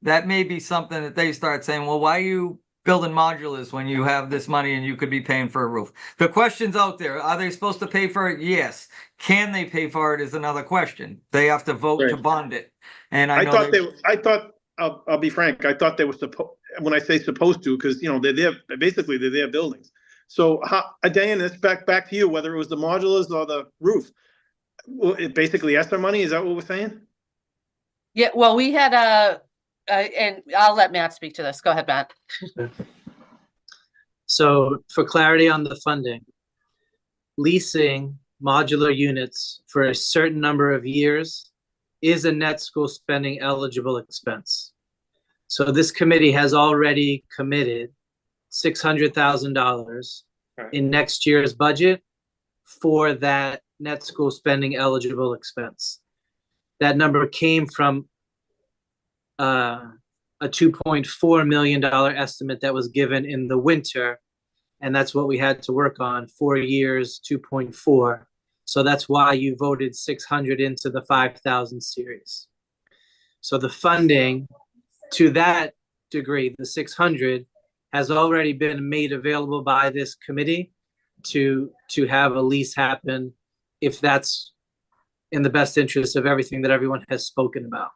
that may be something that they start saying, well, why are you building modulars when you have this money and you could be paying for a roof? The question's out there. Are they supposed to pay for it? Yes. Can they pay for it is another question. They have to vote to Right. bond it. And I thought I'll be frank. I thought they were supposed, when I say supposed to, because, they're their buildings. So Diane, it's back to you, whether it was the modulars or the roof. Well, it basically ESSER money. Is that what we're saying? Yeah, well, we had and I'll let Matt speak to this. Go ahead, Matt. So for clarity on the funding, leasing modular units for a certain number of years is a net school spending eligible expense. So this committee has already committed $600,000 in next year's budget for that net school spending eligible expense. That number came from a $2.4 million estimate that was given in the winter, and that's what we had to work on, 4 years, 2.4. So that's why you voted 600 into the 5,000 series. So the funding to that degree, the 600, has already been made available by this committee to have a lease happen if that's in the best interest of everything that everyone has spoken about.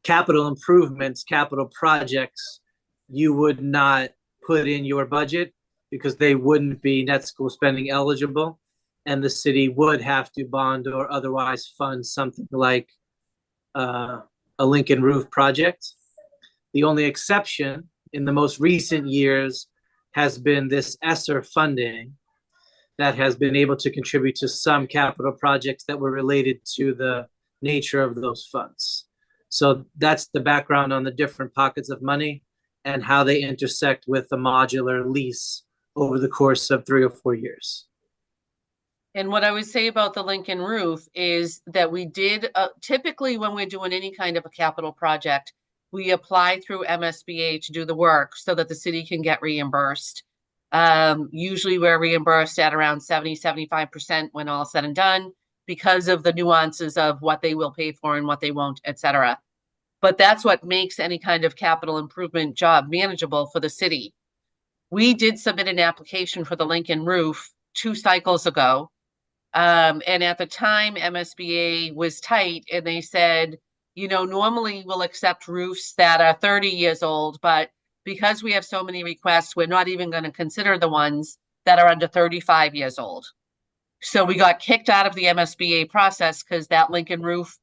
Capital improvements, capital projects, you would not put in your budget because they wouldn't be net school spending eligible, and the city would have to bond or otherwise fund something like a Lincoln roof project. The only exception in the most recent years has been this ESSER funding that has been able to contribute to some capital projects that were related to the nature of those funds. So that's the background on the different pockets of money and how they intersect with the modular lease over the course of 3 or 4 years. And what I would say about the Lincoln roof is that we did, typically when we're doing any kind of a capital project, we apply through MSBA to do the work so that the city can get reimbursed. Usually we're reimbursed at around 70-75% when all said and done because of the nuances of what they will pay for and what they won't, etc. But that's what makes any kind of capital improvement job manageable for the city. We did submit an application for the Lincoln roof 2 cycles ago. And at the time, MSBA was tight and they said, you know, normally we'll accept roofs that are 30 years old, but because we have so many requests, we're not even going to consider the ones that are under 35 years old. So we got kicked out of the MSBA process because that Lincoln roof,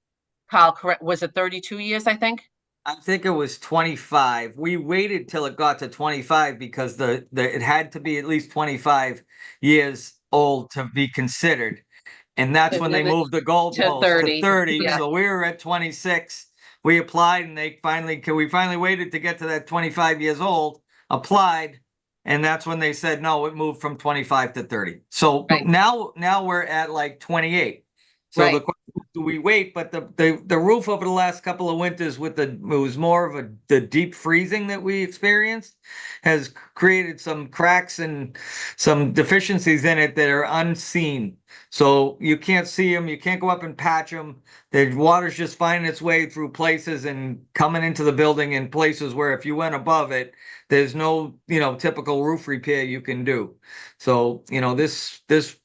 Kyle, correct, was it 32 years, I think? I think it was 25. We waited till it got to 25 because it had to be at least 25 years old to be considered. And that's when they moved the goalpost to 30. Yeah. So we were at 26. We applied and we finally waited to get to that 25 years old, applied, and that's when they said, no, it moved from 25 to 30. So Right. now we're at like 28. So Right. the question is, do we wait? But the roof over the last couple of winters it was more of the deep freezing that we experienced has created some cracks and some deficiencies in it that are unseen. So you can't see them. You can't go up and patch them. The water's just finding its way through places and coming into the building in places where if you went above it, there's no, typical roof repair you can do. So, this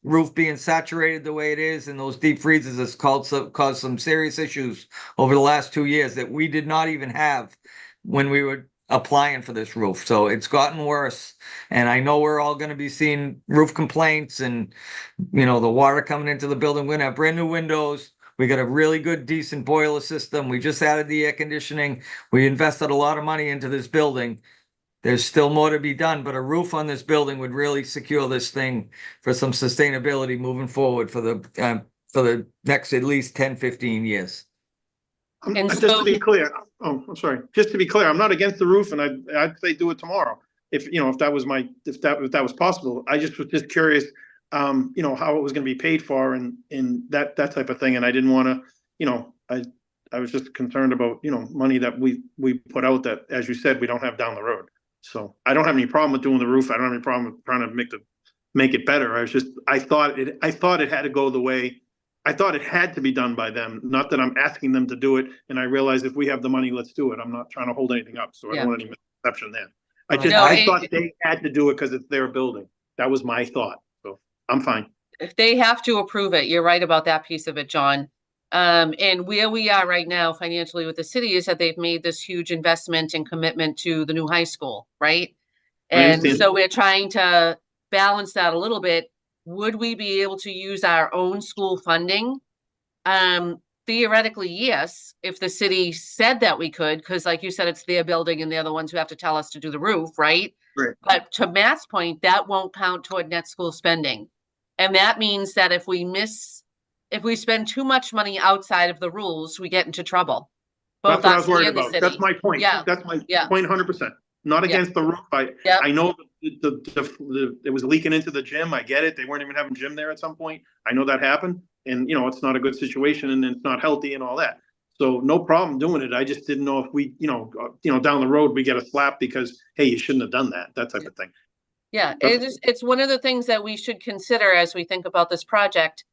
roof being saturated the way it is and those deep freezes has caused some serious issues over the last 2 years that we did not even have when we were applying for this roof. So it's gotten worse. And I know we're all going to be seeing roof complaints and, the water coming into the building. We're going to have brand new windows. We got a really good, decent boiler system. We just added the air conditioning. We invested a lot of money into this building. There's still more to be done, but a roof on this building would really secure this thing for some sustainability moving forward for the next at least 10, 15 years. And Just so- to be clear, I'm sorry. Just to be clear, I'm not against the roof, and I'd say do it tomorrow if that was possible. I just was just curious, how it was going to be paid for and that type of thing, and I didn't want to, I was just concerned about money that we put out that, as you said, we don't have down the road. So I don't have any problem with doing the roof. I don't have any problem with trying to make it better. I thought it had to go the way. I thought it had to be done by them. Not that I'm asking them to do it. And I realized if we have the money, let's do it. I'm not trying to hold anything up. So I don't want any misconception there. I thought they had to do it because it's their building. That was my thought. So I'm fine. If they have to approve it, you're right about that piece of it, John. And where we are right now financially with the city is that they've made this huge investment and commitment to the new high school, right? And so we're trying to balance that a little bit. Would we be able to use our own school funding? Theoretically, yes, if the city said that we could, because like you said, it's their building and they're the ones who have to tell us to do the roof, right? Right. But to Matt's point, that won't count toward net school spending. And that means that if we miss if we spend too much money outside of the rules, we get into trouble. That's Both what I us was worried and the about. That's city. my point. Yeah. That's my Yeah. point 100%. Not Yeah. against the roof. Yeah. I know it was leaking into the gym. I get it. They weren't even having gym there at some point. I know that happened. And, it's not a good situation and it's not healthy and all that. So no problem doing it. I just didn't know if we, down the road, we get a slap because, hey, you shouldn't have done that type of thing. Yeah, it's one of the things that we should consider as we think about this project.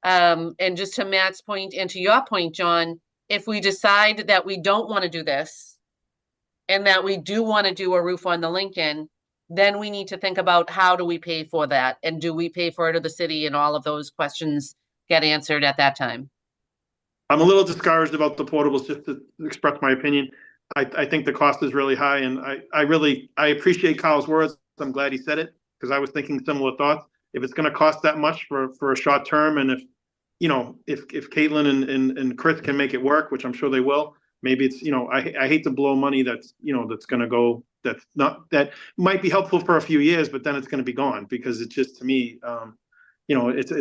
And just to Matt's point and to your point, John, if we decide that we don't want to do this and that we do want to do a roof on the Lincoln, then we need to think about how do we pay for that? And do we pay for it or the city? And all of those questions get answered at that time. I'm a little discouraged about the portables, just to express my opinion. I think the cost is really high, and I appreciate Kyle's words. I'm glad he said it, because I was thinking similar thoughts. If it's going to cost that much for a short term, and if Caitlin and Chris can make it work, which I'm sure they will, maybe it's, I hate to blow money that's going to go, that might be helpful for a few years, but then it's going to be gone, because it's just, to me, it's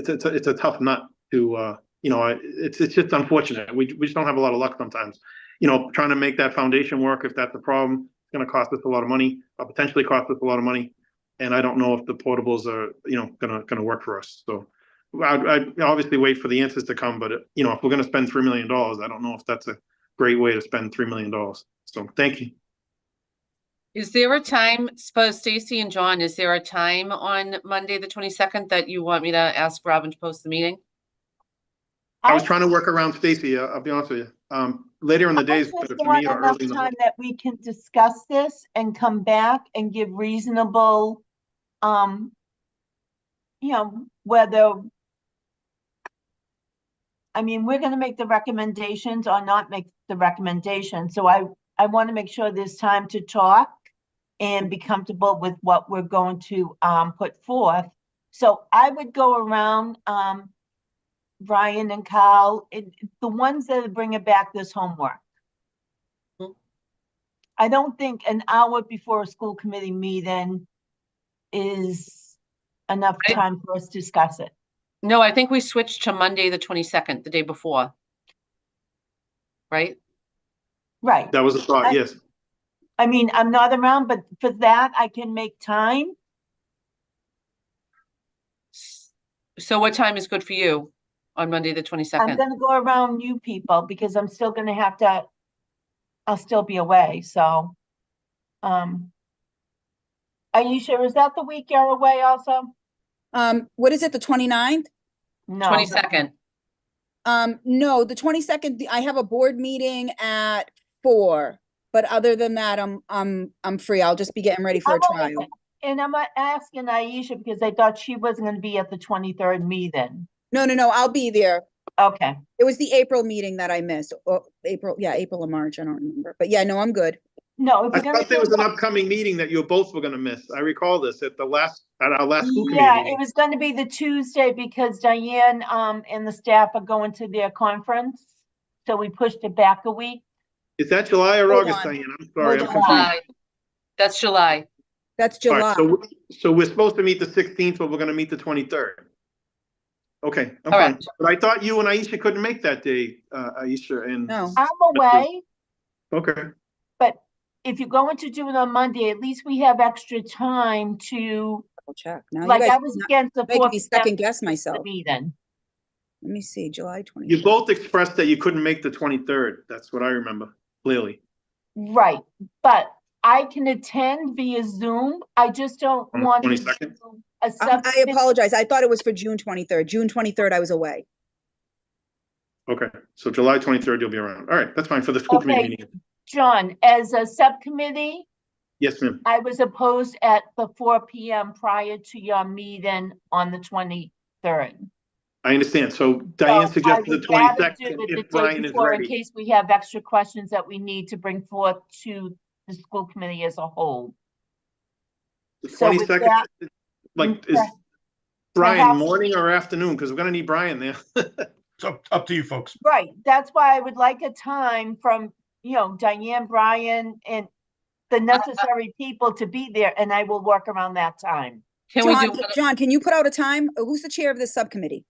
a tough nut to, it's just unfortunate. We just don't have a lot of luck sometimes. Trying to make that foundation work, if that's a problem, it's going to cost us a lot of money, or potentially cost us a lot of money. And I don't know if the portables are, going to work for us. So I'd obviously wait for the answers to come, but if we're going to spend $3 million, I don't know if that's a great way to spend $3 million. So thank you. Is there a time for Stacy and John? Is there a time on Monday, the 22nd, that you want me to ask Robin to post the meeting? I was trying to work around Stacy. I'll be honest with you. Later in the day is better for me, or enough early in the time morning. that we can discuss this and come back and give reasonable, whether, I mean, we're gonna make the recommendations or not make the recommendations. So I want to make sure there's time to talk and be comfortable with what we're going to put forth. So I would go around, Brian and Kyle, the ones that are bringing back this homework. I don't think an hour before a school committee meeting is enough time for us to discuss it. No, I think we switched to Monday, the 22nd, the day before. Right? Right. That was a thought, yes. I mean, I'm not around, but for that, I can make time. So what time is good for you on Monday, the 22nd? I'm gonna go around you people because I'm still gonna have to, I'll still be away, so. Are you sure, is that the week you're away also? What is it, the 29th? No. 22nd. No, the 22nd, I have a board meeting at 4, but other than that, I'm free. I'll just be getting ready for a trial. And I'm asking Aisha because I thought she wasn't gonna be at the 23rd meeting. No, I'll be there. Okay. It was the April meeting that I missed. April or March, I don't remember. But yeah, no, I'm good. No, I thought there was an upcoming meeting that you both were going to miss. I recall this at our last school committee Yeah, meeting. it was going to be the Tuesday because Diane and the staff are going to their conference. So we pushed it back a week. Is that July or Hold August, on. Diane? I'm sorry, I'm Hold on. confused. July. That's July. That's All July. right, so we're supposed to meet the 16th, but we're going to meet the 23rd. Okay, I'm fine. Correct. But I thought you and Aisha couldn't make that day, Aisha and. No. I'm away, Okay. but if you're going to do it on Monday, at least we have extra time to, I'll check. Now like, you I guys was not against the making 4th me second guess myself. meeting. Let me see, July 20th. You both expressed that you couldn't make the 23rd. That's what I remember clearly. Right, but I can attend via Zoom. I just don't On the want to 22nd? do a I subcommittee. apologize. I thought it was for June 23rd. June 23rd, I was away. Okay, so July 23rd, you'll be around. All right, that's fine for the school committee Okay. meeting. John, as a subcommittee, Yes, ma'am. I was opposed at the 4 p.m. prior to your meeting on the 23rd. I understand. So Diane So suggested I the would rather 22nd do it the if day Brian is before in ready. case we have extra questions that we need to bring forth to the school committee as a whole. The So with 22nd, that- like, is perhaps- Brian morning or afternoon? Because we're gonna need Brian there. So up to you folks. Right, that's why I would like a time from, Diane, Brian, and the necessary people to be there, and I will work around that time. Can we do? John, can you put out a time? Who's the chair of this subcommittee?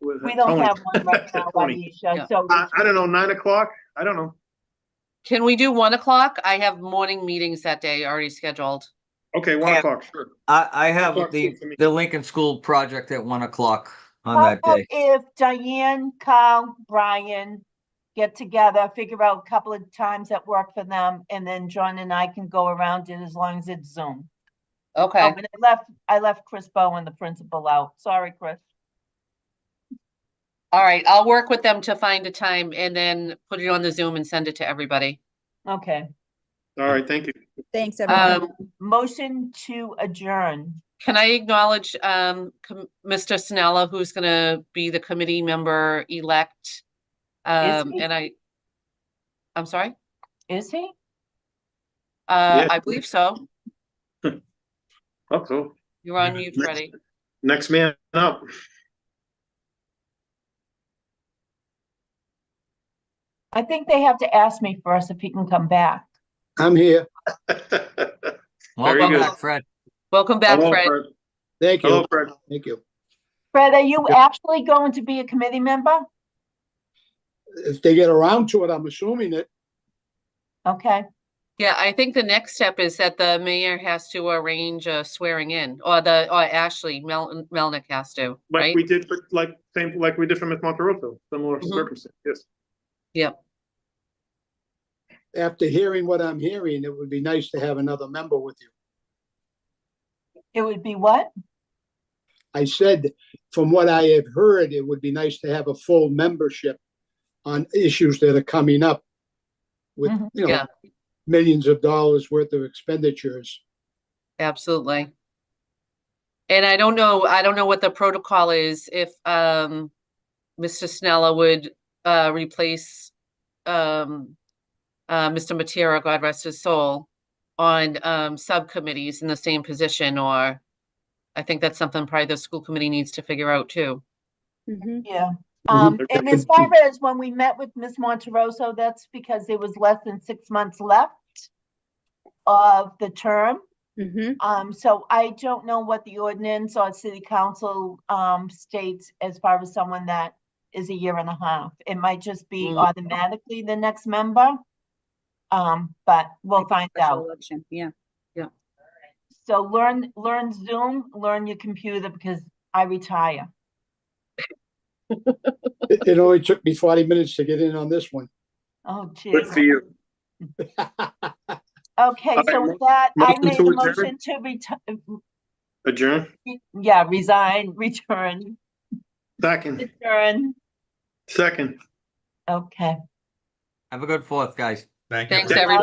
with We don't Tony. have one right now, Tony. Aisha, Yeah. so. I don't know, 9 o'clock? I don't know. Can we do 1 o'clock? I have morning meetings that day already scheduled. Okay, 1 Yeah. o'clock, sure. I have O'clock's the, good for me. the Lincoln School project at 1 o'clock on How that about day. if Diane, Carl, Brian get together, figure out a couple of times that work for them, and then John and I can go around it as long as it's Zoom. Okay, Oh, and I left Chris Bowen, the principal, out. Sorry, Chris. all right, I'll work with them to find a time and then put it on the Zoom and send it to everybody. Okay. All right, thank you. Thanks, everyone. Motion to adjourn. Can I acknowledge Mr. Snella, who's gonna be the committee member elect? he? And I'm sorry? Is he? Yeah. I believe so. Uh-oh. You're on mute, Freddie. Next man up. I think they have to ask me first if he can come back. I'm here. Welcome good. back, Fred. Welcome back, Hello, Fred. Fred. Thank you. Hello, Fred. Thank you. Fred, are you actually going to be a committee member? If they get around to it, I'm assuming it. Okay, Yeah, I think the next step is that the mayor has to arrange a swearing in, or Ashley Melnick has to, Like right? we did, like we did for Ms. Monterosso, similar Mhm. circumstance, yes. Yep. After hearing what I'm hearing, it would be nice to have another member with you. it would be what? I said, from what I have heard, it would be nice to have a full membership on issues that are coming up with, Mhm. you know, Yeah. millions of dollars worth of expenditures. Absolutely. And I don't know what the protocol is if Mr. Snella would replace Mr. Matera, God rest his soul, on subcommittees in the same position, or I think that's something probably the school committee needs to figure out too. Mhm. Yeah. Mhm. And as far as when we met with Ms. Monterosso, that's because there was less than 6 months left of the term. Mhm. So I don't know what the ordinance or city council states as far as someone that is a year and a half. It might just be Mm. automatically the next member. But we'll find Special out. election, yeah. So learn Zoom, learn your computer because I retire. It only took me 40 minutes to get in on this one. Oh, Good geez. for you. Okay, so right, with that, I motion made to a adjourn? motion to Adjourn? resign, return. Second. Okay. Have a good 4th, guys. Thank you. Thanks, everybody.